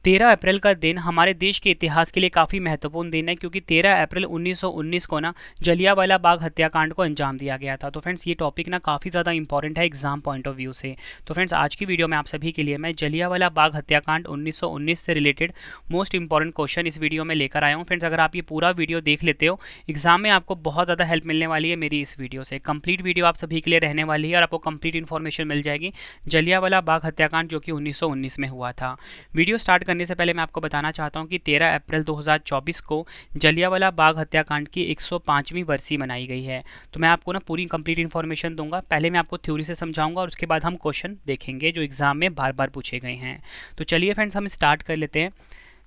13 अप्रैल का दिन हमारे देश के इतिहास के लिए काफ़ी महत्वपूर्ण दिन है, क्योंकि 13 अप्रैल 1919 को ना जलियांवाला बाग हत्याकांड को अंजाम दिया गया था। तो फ्रेंड्स, ये टॉपिक ना काफ़ी ज़्यादा इंपॉर्टेंट है एग्जाम पॉइंट ऑफ व्यू से। तो फ्रेंड्स, आज की वीडियो में आप सभी के लिए मैं जलियांवाला बाग हत्याकांड 1919 से रिलेटेड मोस्ट इंपॉर्टेंट क्वेश्चन इस वीडियो में लेकर आया हूँ। फ्रेंड्स, अगर आप ये पूरा वीडियो देख लेते हो, एग्जाम में आपको बहुत ज़्यादा हेल्प मिलने वाली है मेरी इस वीडियो से। कंप्लीट वीडियो आप सभी के लिए रहने वाली है और आपको कंप्लीट इन्फॉर्मेशन मिल जाएगी जलियांवाला बाग हत्याकांड जो कि 1919 में हुआ था। वीडियो स्टार्ट करने से पहले मैं आपको बताना चाहता हूं कि 13 अप्रैल 2024 को जलियांवाला बाग हत्याकांड की 105वीं बरसी मनाई गई है। तो मैं आपको ना पूरी कंप्लीट इन्फॉर्मेशन दूंगा। पहले मैं आपको थ्योरी से समझाऊंगा और उसके बाद हम क्वेश्चन देखेंगे जो एग्जाम में बार बार पूछे गए हैं। तो चलिए फ्रेंड्स, हम स्टार्ट कर लेते हैं।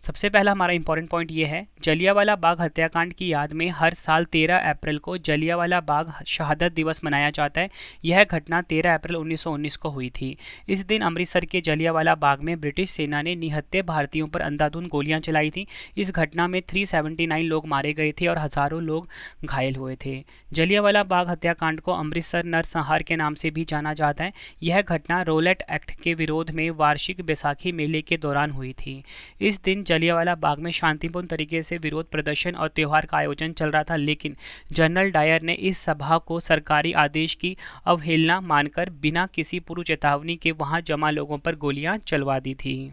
सबसे पहला हमारा इंपॉर्टेंट पॉइंट ये है, जलियांवाला बाग हत्याकांड की याद में हर साल 13 अप्रैल को जलियांवाला बाग शहादत दिवस मनाया जाता है। यह घटना 13 अप्रैल 1919 को हुई थी। इस दिन अमृतसर के जलियांवाला बाग में ब्रिटिश सेना ने निहत्थे भारतीयों पर अंधाधुंध गोलियां चलाई थी। इस घटना में 379 लोग मारे गए थे और हजारों लोग घायल हुए थे। जलियांवाला बाग हत्याकांड को अमृतसर नरसंहार के नाम से भी जाना जाता है। यह घटना रोलेट एक्ट के विरोध में वार्षिक बैसाखी मेले के दौरान हुई थी। इस दिन जलियांवाला बाग में शांतिपूर्ण तरीके से विरोध प्रदर्शन और त्यौहार का आयोजन चल रहा था, लेकिन जनरल डायर ने इस सभा को सरकारी आदेश की अवहेलना मानकर बिना किसी पूर्व चेतावनी के वहां जमा लोगों पर गोलियां चलवा दी थी।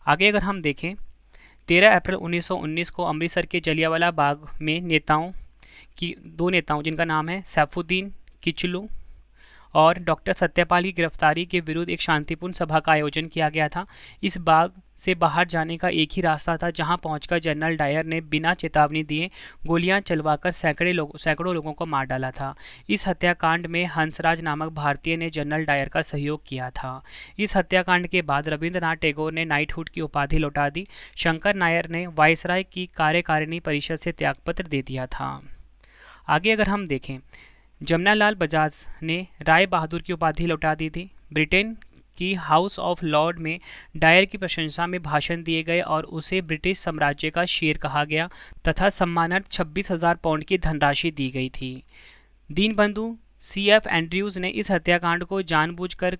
आगे अगर हम देखें, 13 अप्रैल 1919 को अमृतसर के जलियांवाला बाग में दो नेताओं जिनका नाम है सैफुद्दीन किचलू और डॉक्टर सत्यपाल की गिरफ्तारी के विरुद्ध एक शांतिपूर्ण सभा का आयोजन किया गया था। इस बाग से बाहर जाने का एक ही रास्ता था, जहां पहुंचकर जनरल डायर ने बिना चेतावनी दिए गोलियां चलवाकर सैकड़ों लोगों को मार डाला था। इस हत्याकांड में हंसराज नामक भारतीय ने जनरल डायर का सहयोग किया था। इस हत्याकांड के बाद रविंद्रनाथ टैगोर ने नाइटहुड की उपाधि लौटा दी। शंकर नायर ने वायसराय की कार्यकारिणी परिषद से त्यागपत्र दे दिया था। आगे अगर हम देखें, जमनालाल बजाज ने राय बहादुर की उपाधि लौटा दी थी। ब्रिटेन की हाउस ऑफ लॉर्ड में डायर की प्रशंसा में भाषण दिए गए और उसे ब्रिटिश साम्राज्य का शेर कहा गया तथा सम्मानार्थ 26,000 पाउंड की धनराशि दी गई थी। दीनबंधु CF एंड्रयूज ने इस हत्याकांड को जानबूझकर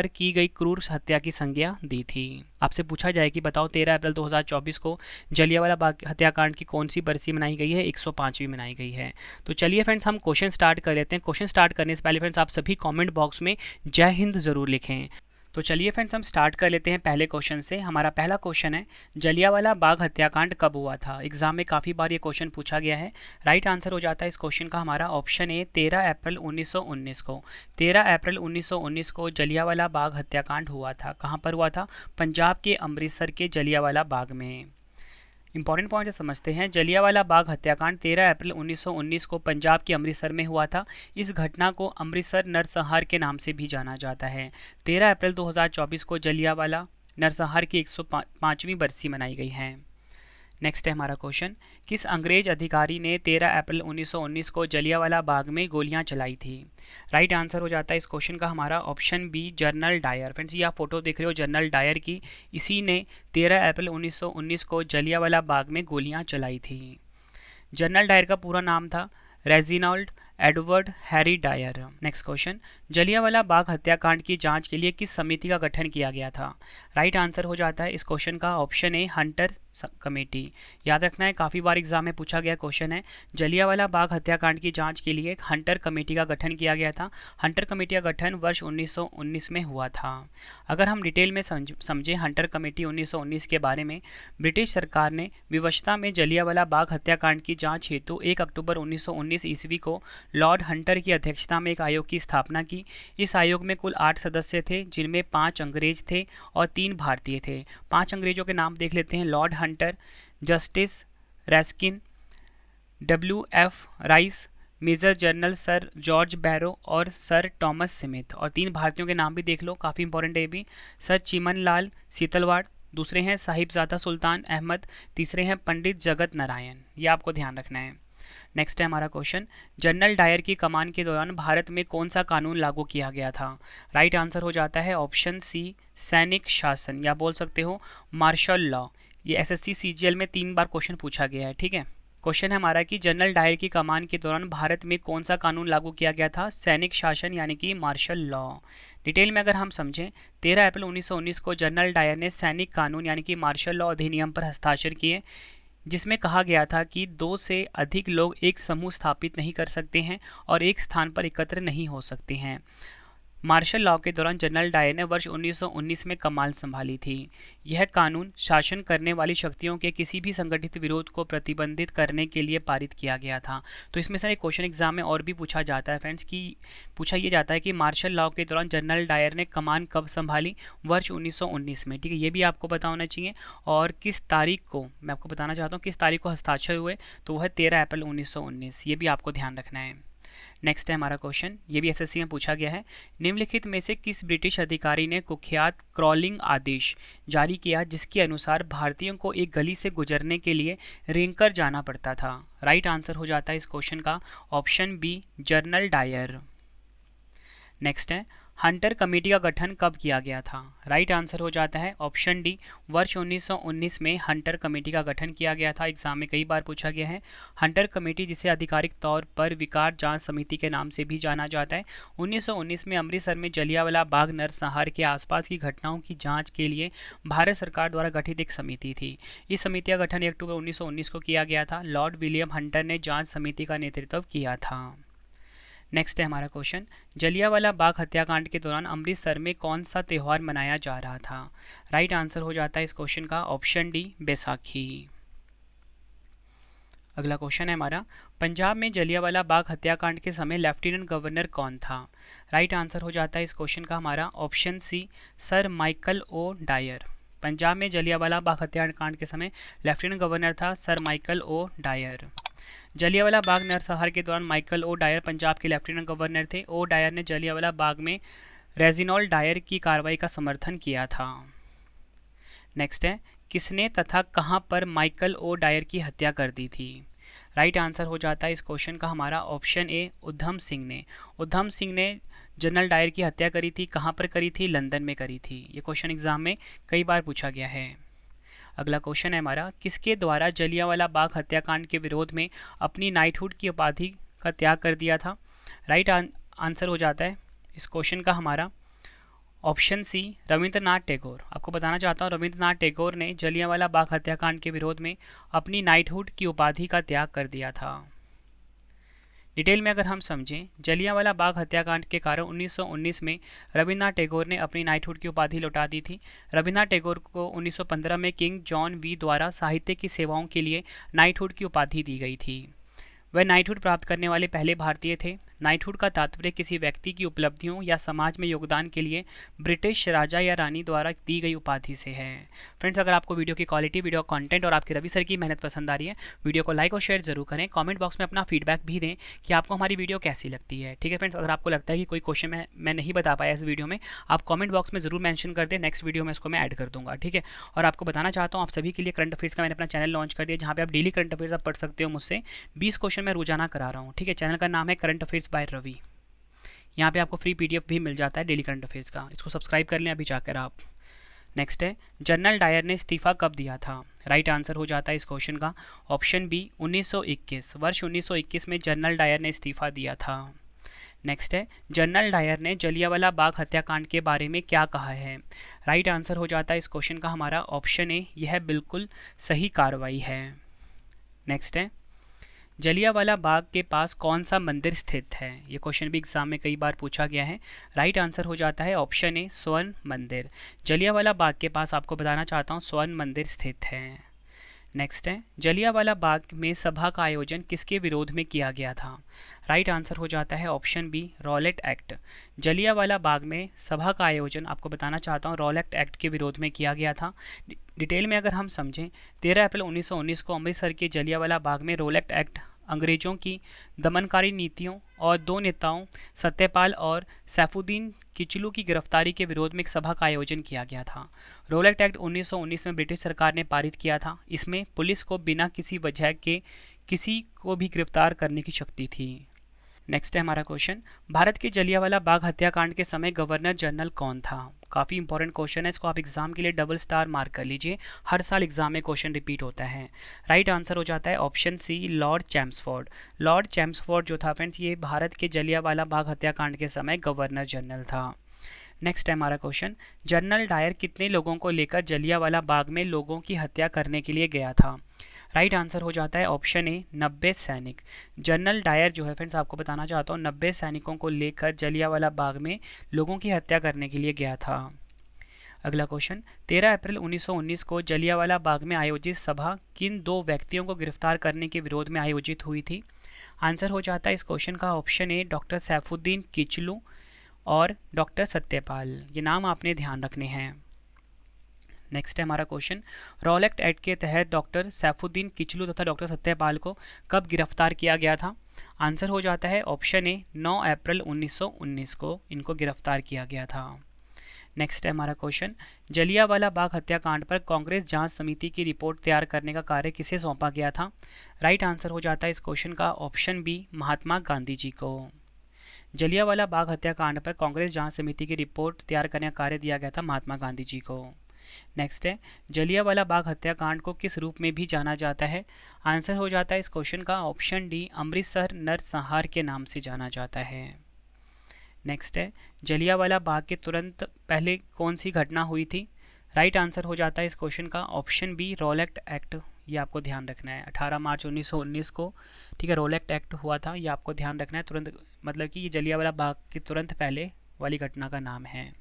की गई क्रूर हत्या की संज्ञा दी थी। आपसे पूछा जाए कि बताओ 13 अप्रैल 2024 को जलियांवाला बाग हत्याकांड की कौन सी बरसी मनाई गई है? 105वीं मनाई गई है। तो चलिए फ्रेंड्स, हम क्वेश्चन स्टार्ट कर लेते हैं। क्वेश्चन स्टार्ट करने से पहले फ्रेंड्स, आप सभी कमेंट बॉक्स में जय हिंद जरूर लिखें। तो चलिए फ्रेंड्स, हम स्टार्ट कर लेते हैं पहले क्वेश्चन से। हमारा पहला क्वेश्चन है, जलियांवाला बाग हत्याकांड कब हुआ था? एग्जाम में काफ़ी बार ये क्वेश्चन पूछा गया है। राइट आंसर हो जाता है इस क्वेश्चन का हमारा ऑप्शन ए, 13 अप्रैल 1919 को। 13 अप्रैल 1919 को जलियांवाला बाग हत्याकांड हुआ था। कहाँ पर हुआ था? पंजाब के अमृतसर के जलियांवाला बाग में। इंपॉर्टेंट पॉइंट समझते हैं। जलियांवाला बाग हत्याकांड 13 अप्रैल 1919 को पंजाब के अमृतसर में हुआ था। इस घटना को अमृतसर नरसंहार के नाम से भी जाना जाता है। 13 अप्रैल 2024 को जलियांवाला नरसंहार की 105वीं बरसी मनाई गई है। नेक्स्ट है हमारा क्वेश्चन, किस अंग्रेज अधिकारी ने 13 अप्रैल 1919 को जलियांवाला बाग में गोलियां चलाई थी? राइट आंसर हो जाता है इस क्वेश्चन का हमारा option B, general Dyer. Friends, ये आप फोटो देख रहे हो जनरल डायर की, इसी ने 13 अप्रैल 1919 को जलियांवाला बाग में गोलियां चलाई थी। जनरल डायर का पूरा नाम था Reginald Edward Harry Dyer. Next question, Jallianwala Bagh हत्याकांड की जांच के लिए किस समिति का गठन किया गया था? राइट आंसर हो जाता है इस क्वेश्चन का ऑप्शन ए, हंटर कमेटी। याद रखना है, काफ़ी बार एग्जाम में पूछा गया क्वेश्चन है। जलियांवाला बाग हत्याकांड की जांच के लिए एक हंटर कमेटी का गठन किया गया था। हंटर कमेटी का गठन वर्ष 1919 में हुआ था। अगर हम डिटेल में समझें हंटर कमेटी 1919 के बारे में, ब्रिटिश सरकार ने विवशता में जलियांवाला बाग हत्याकांड की जांच हेतु 1 अक्टूबर 1919 ईस्वी को लॉर्ड हंटर की अध्यक्षता में एक आयोग की स्थापना की। इस आयोग में कुल 8 सदस्य थे, जिनमें 5 अंग्रेज थे और 3 भारतीय थे। 5 अंग्रेजों के नाम देख लेते हैं, Lord Hunter, Justice Rankin, WF Rice, Major General Sir George Barrow और सर टॉमस स्मिथ। और 3 भारतीयों के नाम भी देख लो, काफ़ी इंपॉर्टेंट है ये भी। सर चिमनलाल सीतलवाड़, दूसरे हैं साहिबजादा सुल्तान अहमद, तीसरे हैं पंडित जगत नारायण। ये आपको ध्यान रखना है। नेक्स्ट है हमारा क्वेश्चन, जनरल डायर की कमान के दौरान भारत में कौन सा कानून लागू किया गया था? राइट आंसर हो जाता है ऑप्शन सी, सैनिक शासन, या बोल सकते हो मार्शल लॉ। ये SSC CGL में 3 बार क्वेश्चन पूछा गया है, ठीक है। क्वेश्चन है हमारा कि जनरल डायर की कमान के दौरान भारत में कौन सा कानून लागू किया गया था? सैनिक शासन यानी कि मार्शल लॉ। डिटेल में अगर हम समझें, 13 अप्रैल 1919 को जनरल डायर ने सैनिक कानून यानी कि मार्शल लॉ अधिनियम पर हस्ताक्षर किए, जिसमें कहा गया था कि 2 से अधिक लोग एक समूह स्थापित नहीं कर सकते हैं और एक स्थान पर एकत्र नहीं हो सकते हैं। मार्शल लॉ के दौरान जनरल डायर ने वर्ष 1919 में कमान संभाली थी। यह कानून शासन करने वाली शक्तियों के किसी भी संगठित विरोध को प्रतिबंधित करने के लिए पारित किया गया था। तो इसमें से एक क्वेश्चन एग्जाम में और भी पूछा जाता है फ्रेंड्स, कि पूछा ये जाता है कि मार्शल लॉ के दौरान जनरल डायर ने कमान कब संभाली? वर्ष 1919 में। ठीक है, ये भी आपको पता होना चाहिए। और किस तारीख को, मैं आपको बताना चाहता हूँ किस तारीख को हस्ताक्षर हुए, तो वह 13 अप्रैल 1919। ये भी आपको ध्यान रखना है। नेक्स्ट है हमारा क्वेश्चन, ये भी एसएससी में पूछा गया है। निम्नलिखित में से किस ब्रिटिश अधिकारी ने कुख्यात क्रॉलिंग आदेश जारी किया, जिसके अनुसार भारतीयों को एक गली से गुजरने के लिए रेंगकर जाना पड़ता था? राइट आंसर हो जाता है इस क्वेश्चन का option B, general Dyer. Next है, हंटर कमेटी का गठन कब किया गया था? राइट आंसर हो जाता है ऑप्शन डी, वर्ष 1919 में हंटर कमेटी का गठन किया गया था। एग्जाम में कई बार पूछा गया है। हंटर कमेटी, जिसे आधिकारिक तौर पर विकार जांच समिति के नाम से भी जाना जाता है, 1919 में अमृतसर में जलियांवाला बाग नरसंहार के आसपास की घटनाओं की जाँच के लिए भारत सरकार द्वारा गठित एक समिति थी। इस समिति का गठन 1 अक्टूबर 1919 को किया गया था। लॉर्ड विलियम हंटर ने जाँच समिति का नेतृत्व किया था। नेक्स्ट है हमारा क्वेश्चन, जलियांवाला बाग हत्याकांड के दौरान अमृतसर में कौन सा त्यौहार मनाया जा रहा था? राइट आंसर हो जाता है इस क्वेश्चन का ऑप्शन डी, बैसाखी। अगला क्वेश्चन है हमारा, पंजाब में जलियांवाला बाग हत्याकांड के समय लेफ्टिनेंट गवर्नर कौन था? राइट आंसर हो जाता है इस क्वेश्चन का हमारा option C, Sir Michael O'Dwyer. Punjab में जलियांवाला बाग हत्याकांड के समय लेफ्टिनेंट गवर्नर था Sir Michael O'Dwyer. Jallianwala Bagh नरसंहार के दौरान माइकल ओ डायर पंजाब के लेफ्टिनेंट गवर्नर थे। ओ डायर ने जलियांवाला बाग में रेजिनॉल्ड डायर की कार्रवाई का समर्थन किया था। नेक्स्ट है, किसने तथा कहां पर माइकल ओ डायर की हत्या कर दी थी? राइट आंसर हो जाता है इस क्वेश्चन का हमारा ऑप्शन ए, उधम सिंह ने। उधम सिंह ने जनरल डायर की हत्या करी थी। कहां पर करी थी? लंदन में करी थी। ये क्वेश्चन एग्जाम में कई बार पूछा गया है। अगला क्वेश्चन है हमारा, किसके द्वारा जलियांवाला बाग हत्याकांड के विरोध में अपनी नाइटहुड की उपाधि का त्याग कर दिया था? राइट आंसर हो जाता है इस क्वेश्चन का हमारा ऑप्शन सी, रविंद्रनाथ टैगोर। आपको बताना चाहता हूँ, रविंद्रनाथ टैगोर ने जलियांवाला बाग हत्याकांड के विरोध में अपनी नाइटहुड की उपाधि का त्याग कर दिया था। डिटेल में अगर हम समझें, जलियांवाला बाग हत्याकांड के कारण 1919 में रविन्द्रनाथ टैगोर ने अपनी नाइटहुड की उपाधि लौटा दी थी। रविन्द्रनाथ टैगोर को 1915 में किंग जॉन वी द्वारा साहित्य की सेवाओं के लिए नाइटहुड की उपाधि दी गई थी। वह नाइटहुड प्राप्त करने वाले पहले भारतीय थे। नाइटहुड का तात्पर्य किसी व्यक्ति की उपलब्धियों या समाज में योगदान के लिए ब्रिटिश राजा या रानी द्वारा दी गई उपाधि से है। फ्रेंड्स, अगर आपको वीडियो की क्वालिटी, वीडियो कंटेंट और आपके रवि सर की मेहनत पसंद आ रही है, वीडियो को लाइक और शेयर जरूर करें। कमेंट बॉक्स में अपना फीडबैक भी दें कि आपको हमारी वीडियो कैसी लगती है। ठीक है फ्रेंड्स, अगर आपको लगता है कि कोई क्वेश्चन मैं नहीं बता पाया इस वीडियो में, आप कॉमेंट बॉक्स में जरूर मैंशन कर दें। नेक्स्ट वीडियो में इसको मैं ऐड कर दूंगा। ठीक है, और आपको बताना चाहता हूँ, आप सभी के लिए करंट अफेयर्स का मैंने अपना चैनल लॉन्च कर दिया, जहाँ पे आप डेली करंट अफेयर्स आप पढ़ सकते हो मुझसे। 20 क्वेश्चन मैं रोजाना करा रहा हूँ। ठीक है, चैनल का नाम है करंट अफेयर्स बाय रवि। यहाँ पे आपको फ्री पीडीएफ भी मिल जाता है डेली करंट अफेयर्स का। इसको सब्सक्राइब कर लें अभी जाकर आप। नेक्स्ट है, जनरल डायर ने इस्तीफा कब दिया था? राइट आंसर हो जाता है इस क्वेश्चन का ऑप्शन बी, 1921। वर्ष 1921 में जनरल डायर ने इस्तीफा दिया था। नेक्स्ट है, जनरल डायर ने जलियांवाला बाग हत्याकांड के बारे में क्या कहा है? राइट आंसर हो जाता है इस क्वेश्चन का हमारा ऑप्शन ए, यह बिल्कुल सही कार्रवाई है। नेक्स्ट है, जलियांवाला बाग के पास कौन सा मंदिर स्थित है? ये क्वेश्चन भी एग्जाम में कई बार पूछा गया है। राइट आंसर हो जाता है ऑप्शन ए, स्वर्ण मंदिर। जलियांवाला बाग के पास आपको बताना चाहता हूँ स्वर्ण मंदिर स्थित है। नेक्स्ट है, जलियांवाला बाग में सभा का आयोजन किसके विरोध में किया गया था? राइट आंसर हो जाता है option B, Rowlatt Act. Jallianwala Bagh में सभा का आयोजन आपको बताना चाहता हूँ रॉलेट एक्ट के विरोध में किया गया था। डिटेल में अगर हम समझें, 13 अप्रैल 1919 को अमृतसर के जलियांवाला बाग में रॉलेट एक्ट अंग्रेजों की दमनकारी नीतियों और 2 नेताओं सत्यपाल और सैफुद्दीन किचलू की गिरफ्तारी के विरोध में एक सभा का आयोजन किया गया था। रॉलेट एक्ट 1919 में ब्रिटिश सरकार ने पारित किया था। इसमें पुलिस को बिना किसी वजह के किसी को भी गिरफ्तार करने की शक्ति थी। नेक्स्ट है हमारा क्वेश्चन, भारत के जलियांवाला बाग हत्याकांड के समय गवर्नर जनरल कौन था? काफ़ी इंपॉर्टेंट क्वेश्चन है, इसको आप एग्जाम के लिए डबल स्टार मार्क कर लीजिए, हर साल एग्जाम में क्वेश्चन रिपीट होता है। राइट आंसर हो जाता है option C, Lord Chelmsford. Lord Chelmsford जो था फ्रेंड्स, ये भारत के जलियांवाला बाग हत्याकांड के समय गवर्नर जनरल था। नेक्स्ट है हमारा क्वेश्चन, जनरल डायर कितने लोगों को लेकर जलियांवाला बाग में लोगों की हत्या करने के लिए गया था? राइट आंसर हो जाता है ऑप्शन ए, 90 सैनिक। जनरल डायर जो है फ्रेंड्स, आपको बताना चाहता हूँ, 90 सैनिकों को लेकर जलियांवाला बाग में लोगों की हत्या करने के लिए गया था। अगला क्वेश्चन, 13 अप्रैल 1919 को जलियांवाला बाग में आयोजित सभा किन दो व्यक्तियों को गिरफ्तार करने के विरोध में आयोजित हुई थी? आंसर हो जाता है इस क्वेश्चन का option A, doctor Saifuddin Kitchlew और डॉक्टर सत्यपाल। ये नाम आपने ध्यान रखने हैं। नेक्स्ट है हमारा क्वेश्चन, रॉलेट एक्ट के तहत डॉक्टर सैफुद्दीन किचलू तथा डॉक्टर सत्यपाल को कब गिरफ्तार किया गया था? आंसर हो जाता है ऑप्शन ए, 9 अप्रैल 1919 को इनको गिरफ्तार किया गया था। नेक्स्ट है हमारा क्वेश्चन, जलियांवाला बाग हत्याकांड पर कांग्रेस जांच समिति की रिपोर्ट तैयार करने का कार्य किसे सौंपा गया था? राइट आंसर हो जाता है इस क्वेश्चन का ऑप्शन बी, महात्मा गांधी जी को। जलियांवाला बाग हत्याकांड पर कांग्रेस जांच समिति की रिपोर्ट तैयार करने का कार्य दिया गया था महात्मा गांधी जी को। नेक्स्ट है, जलियांवाला बाग हत्याकांड को किस रूप में भी जाना जाता है? आंसर हो जाता है इस क्वेश्चन का ऑप्शन डी, अमृतसर नरसंहार के नाम से जाना जाता है। नेक्स्ट है, जलियांवाला बाग के तुरंत पहले कौन सी घटना हुई थी? राइट आंसर हो जाता है इस क्वेश्चन का ऑप्शन बी, रॉलेट एक्ट। ये आपको ध्यान रखना है, 18 मार्च 1919 को, ठीक है, रॉलेट एक्ट हुआ था, ये आपको ध्यान रखना है। तुरंत मतलब कि ये जलियांवाला बाग के तुरंत पहले वाली घटना का नाम है।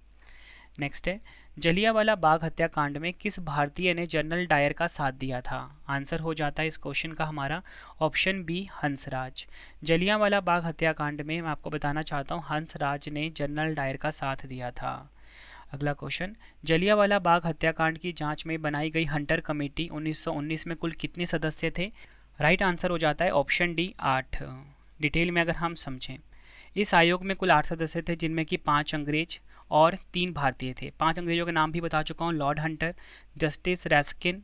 नेक्स्ट है, जलियांवाला बाग हत्याकांड में किस भारतीय ने जनरल डायर का साथ दिया था? आंसर हो जाता है इस क्वेश्चन का हमारा ऑप्शन बी, हंसराज। जलियांवाला बाग हत्याकांड में मैं आपको बताना चाहता हूँ, हंसराज ने जनरल डायर का साथ दिया था। अगला क्वेश्चन, जलियांवाला बाग हत्याकांड की जांच में बनाई गई हंटर कमेटी 1919 में कुल कितने सदस्य थे? राइट आंसर हो जाता है ऑप्शन डी, 8। डिटेल में अगर हम समझें, इस आयोग में कुल 8 सदस्य थे, जिनमें कि 5 अंग्रेज और 3 भारतीय थे। 5 अंग्रेजों के नाम भी बता चुका हूँ, Lord Hunter, Justice Rankin,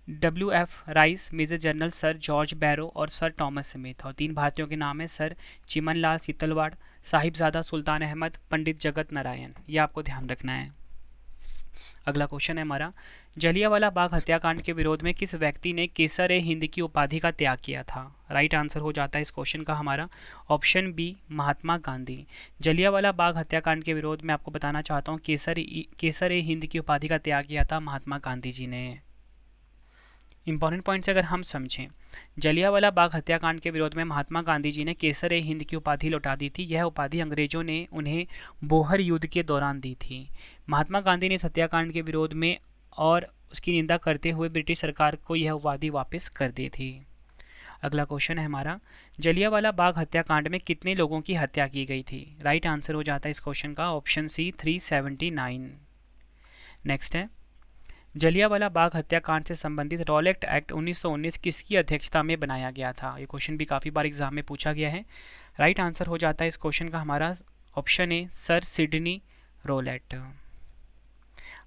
WF Rice, Major General Sir George Barrow और सर टॉमस स्मिथ। और 3 भारतीयों के नाम है सर चिमनलाल सीतलवाड़, साहिबजादा सुल्तान अहमद, पंडित जगत नारायण। ये आपको ध्यान रखना है। अगला क्वेश्चन है हमारा, जलियांवाला बाग हत्याकांड के विरोध में किस व्यक्ति ने केसर-ए-हिंद की उपाधि का त्याग किया था? राइट आंसर हो जाता है इस क्वेश्चन का हमारा ऑप्शन बी, महात्मा गांधी। जलियांवाला बाग हत्याकांड के विरोध में आपको बताना चाहता हूँ, केसर-ए-हिंद की उपाधि का त्याग किया था महात्मा गांधी जी ने। इंपॉर्टेंट पॉइंट्स अगर हम समझें, जलियांवाला बाग हत्याकांड के विरोध में महात्मा गांधी जी ने केसर-ए-हिंद की उपाधि लौटा दी थी। यह उपाधि अंग्रेजों ने उन्हें बोहर युद्ध के दौरान दी थी। महात्मा गांधी ने इस हत्याकांड के विरोध में और उसकी निंदा करते हुए ब्रिटिश सरकार को यह उपाधि वापस कर दी थी। अगला क्वेश्चन है हमारा, जलियांवाला बाग हत्याकांड में कितने लोगों की हत्या की गई थी? राइट आंसर हो जाता है इस क्वेश्चन का ऑप्शन सी, 379। नेक्स्ट है, जलियांवाला बाग हत्याकांड से संबंधित रॉलेट एक्ट 1919 किसकी अध्यक्षता में बनाया गया था? ये क्वेश्चन भी काफ़ी बार एग्जाम में पूछा गया है। राइट आंसर हो जाता है इस क्वेश्चन का हमारा option A, sir Sydney Rowlatt.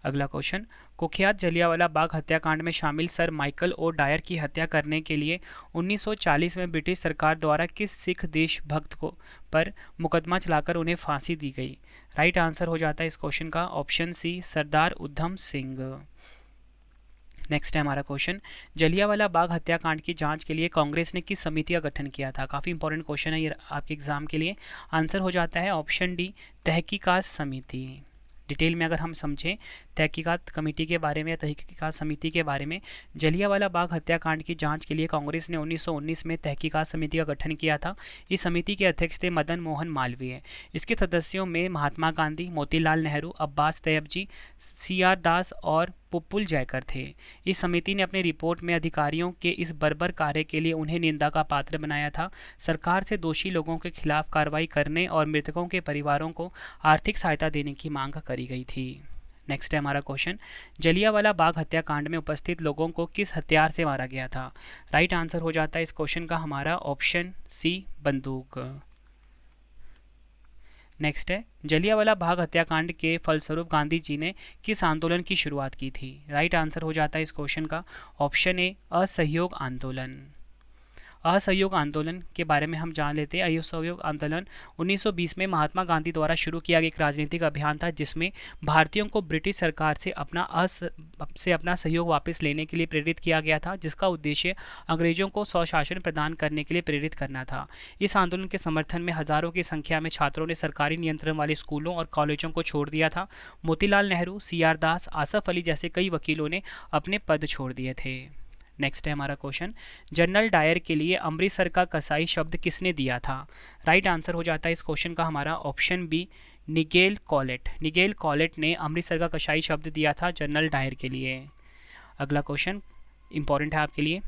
अगला क्वेश्चन, कुख्यात जलियांवाला बाग हत्याकांड में शामिल सर माइकल ओ डायर की हत्या करने के लिए 1940 में ब्रिटिश सरकार द्वारा किस सिख देशभक्त को पर मुकदमा चलाकर उन्हें फांसी दी गई? राइट आंसर हो जाता है इस क्वेश्चन का option C, Sardar Udham Singh. Next है हमारा क्वेश्चन, जलियांवाला बाग हत्याकांड की जांच के लिए कांग्रेस ने किस समिति का गठन किया था? काफ़ी इंपॉर्टेंट क्वेश्चन है ये आपके एग्जाम के लिए। आंसर हो जाता है ऑप्शन डी, तहकीकात समिति। डिटेल में अगर हम समझें तहकीकात कमेटी के बारे में या तहकीकात समिति के बारे में, जलियांवाला बाग हत्याकांड की जांच के लिए कांग्रेस ने 1919 में तहकीकात समिति का गठन किया था। इस समिति के अध्यक्ष थे मदन मोहन मालवीय। इसके सदस्यों में महात्मा गांधी, मोतीलाल नेहरू, अब्बास तैयबजी, CR दास और पुप्पुल जयकर थे। इस समिति ने अपनी रिपोर्ट में अधिकारियों के इस बर्बर कार्य के लिए उन्हें निंदा का पात्र बनाया था। सरकार से दोषी लोगों के खिलाफ कार्रवाई करने और मृतकों के परिवारों को आर्थिक सहायता देने की मांग करी गई थी। नेक्स्ट है हमारा क्वेश्चन, जलियांवाला बाग हत्याकांड में उपस्थित लोगों को किस हथियार से मारा गया था? राइट आंसर हो जाता है इस क्वेश्चन का हमारा ऑप्शन सी, बंदूक। नेक्स्ट है, जलियांवाला बाग हत्याकांड के फलस्वरूप गांधी जी ने किस आंदोलन की शुरुआत की थी? राइट आंसर हो जाता है इस क्वेश्चन का ऑप्शन ए, असहयोग आंदोलन। असहयोग आंदोलन के बारे में हम जान लेते हैं। असहयोग आंदोलन 1920 में महात्मा गांधी द्वारा शुरू किया गया एक राजनीतिक अभियान था, जिसमें भारतीयों को ब्रिटिश सरकार से अपना सहयोग वापस लेने के लिए प्रेरित किया गया था, जिसका उद्देश्य अंग्रेजों को स्वशासन प्रदान करने के लिए प्रेरित करना था। इस आंदोलन के समर्थन में हजारों की संख्या में छात्रों ने सरकारी नियंत्रण वाले स्कूलों और कॉलेजों को छोड़ दिया था। मोतीलाल नेहरू, CR दास, आसफ अली जैसे कई वकीलों ने अपने पद छोड़ दिए थे। नेक्स्ट है हमारा क्वेश्चन, जनरल डायर के लिए अमृतसर का कसाई शब्द किसने दिया था? राइट आंसर हो जाता है इस क्वेश्चन का हमारा option B, Nigel Collett. Nigel Collett ने अमृतसर का कसाई शब्द दिया था जनरल डायर के लिए। अगला क्वेश्चन इंपॉर्टेंट है आपके लिए,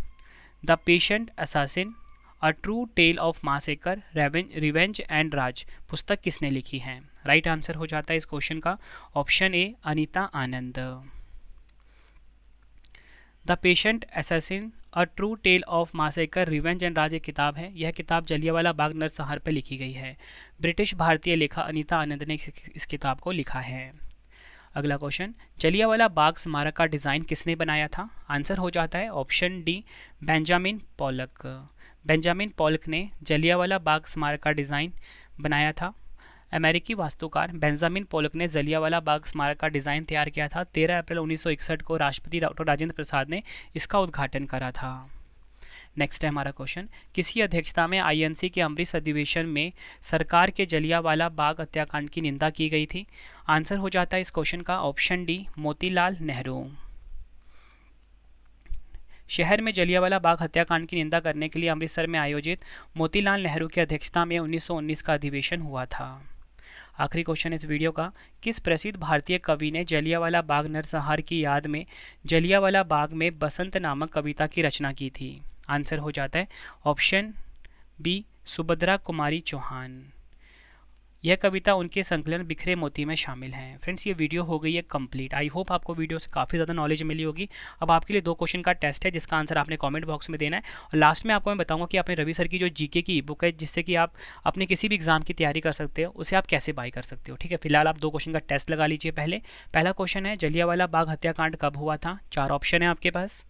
the patient assassin a true tale of massacre, revenge and Raj पुस्तक किसने लिखी है? राइट आंसर हो जाता है इस क्वेश्चन का option A, Anita Anand. The patient assassin a true tale of massacre, revenge and Raj एक किताब है। यह किताब जलियांवाला बाग नरसंहार पर लिखी गई है। ब्रिटिश भारतीय लेखक अनीता आनंद ने इस किताब को लिखा है। अगला क्वेश्चन, जलियांवाला बाग स्मारक का डिज़ाइन किसने बनाया था? आंसर हो जाता है option D, Benjamin Pollock. Benjamin Pollock ने जलियांवाला बाग स्मारक का डिज़ाइन बनाया था। अमेरिकी वास्तुकार बेंजामिन पॉलक ने जलियांवाला बाग स्मारक का डिज़ाइन तैयार किया था। 13 अप्रैल 1961 को राष्ट्रपति डॉक्टर राजेंद्र प्रसाद ने इसका उद्घाटन करा था। नेक्स्ट है हमारा क्वेश्चन, किसी अध्यक्षता में INC के अमृत अधिवेशन में सरकार के जलियांवाला बाग हत्याकांड की निंदा की गई थी? आंसर हो जाता है इस क्वेश्चन का ऑप्शन डी, मोतीलाल नेहरू। शहर में जलियांवाला बाग हत्याकांड की निंदा करने के लिए अमृतसर में आयोजित मोतीलाल नेहरू की अध्यक्षता में 1919 का अधिवेशन हुआ था। आखिरी क्वेश्चन इस वीडियो का, किस प्रसिद्ध भारतीय कवि ने जलियांवाला बाग नरसंहार की याद में जलियांवाला बाग में बसंत नामक कविता की रचना की थी? आंसर हो जाता है ऑप्शन बी, सुभद्रा कुमारी चौहान। यह कविता उनके संकलन बिखरे मोती में शामिल है। फ्रेंड्स, ये वीडियो हो गई है कंप्लीट। आई होप आपको वीडियो से काफ़ी ज़्यादा नॉलेज मिली होगी। अब आपके लिए 2 क्वेश्चन का टेस्ट है, जिसका आंसर आपने कमेंट बॉक्स में देना है। और लास्ट में आपको मैं बताऊंगा कि आपने रवि सर की जो GK की बुक है, जिससे कि आप अपने किसी भी एग्जाम की तैयारी कर सकते हो, उसे आप कैसे बाय कर सकते हो। ठीक है, फिलहाल आप 2 क्वेश्चन का टेस्ट लगा लीजिए। पहला क्वेश्चन है, जलियांवाला बाग हत्याकांड कब हुआ था? 4 ऑप्शन है आपके पास।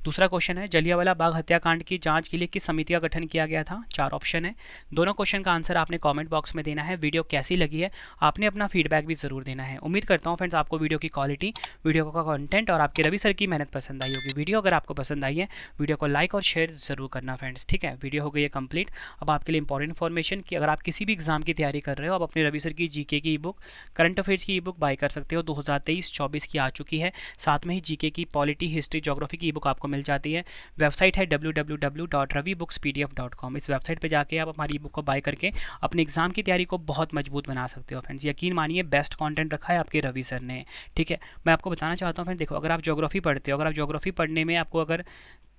दूसरा क्वेश्चन है, जलियांवाला बाग हत्याकांड की जांच के लिए किस समिति का गठन किया गया था? 4 ऑप्शन है। दोनों क्वेश्चन का आंसर आपने कमेंट बॉक्स में देना है। वीडियो कैसी लगी है आपने अपना फीडबैक भी जरूर देना है। उम्मीद करता हूँ फ्रेंड्स आपको वीडियो की क्वालिटी, वीडियो का कंटेंट और आपके रवि सर की मेहनत पसंद आई होगी। वीडियो अगर आपको पसंद आई है, वीडियो को लाइक और शेयर जरूर करना फ्रेंड्स। ठीक है, वीडियो हो गई है कंप्लीट। अब आपके लिए इंपॉर्टेंट इन्फॉर्मेशन कि अगर आप किसी भी एग्जाम की तैयारी कर रहे हो, आप अपने रवि सर की GK की बुक, करंट अफेयर्स की बुक बाय कर सकते हो। 2023-24 की आ चुकी है। साथ में ही GK की पॉलिटी, हिस्ट्री, ज्योग्राफी की बुक आपको मिल जाती है। वेबसाइट है www.ravibookspdf.com। इस वेबसाइट पे जाके आप हमारी बुक को बाय करके अपने एग्जाम की तैयारी को बहुत मजबूत बना सकते हो फ्रेंड्स। यकीन मानिए बेस्ट कंटेंट रखा है आपके रवि सर ने। ठीक है, मैं आपको बताना चाहता हूँ फ्रेंड्स, देखो अगर आप ज्योग्राफी पढ़ते हो, अगर आप ज्योग्राफी पढ़ने में आपको अगर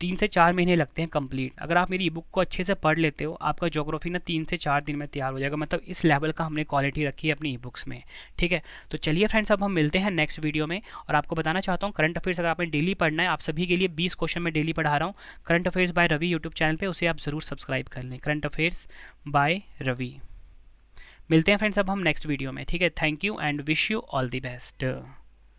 3 से 4 महीने लगते हैं कंप्लीट, अगर आप मेरी बुक को अच्छे से पढ़ लेते हो, आपका ज्योग्राफी ना 3 से 4 दिन में तैयार हो जाएगा। मतलब इस लेवल का हमने क्वालिटी रखी है अपनी बुक्स में। ठीक है, तो चलिए फ्रेंड्स, अब हम मिलते हैं नेक्स्ट वीडियो में। और आपको बताना चाहता हूँ, करंट अफेयर्स अगर आपने डेली पढ़ना है, आप सभी के लिए 20 क्वेश्चन मैं डेली पढ़ा रहा हूँ। Current affairs by Ravi YouTube channel पर, उसे आप ज़रूर सब्सक्राइब कर लें। Current affairs by Ravi. मिलते हैं फ्रेंड्स अब हम नेक्स्ट वीडियो में। ठीक है, thank you and wish you all the best.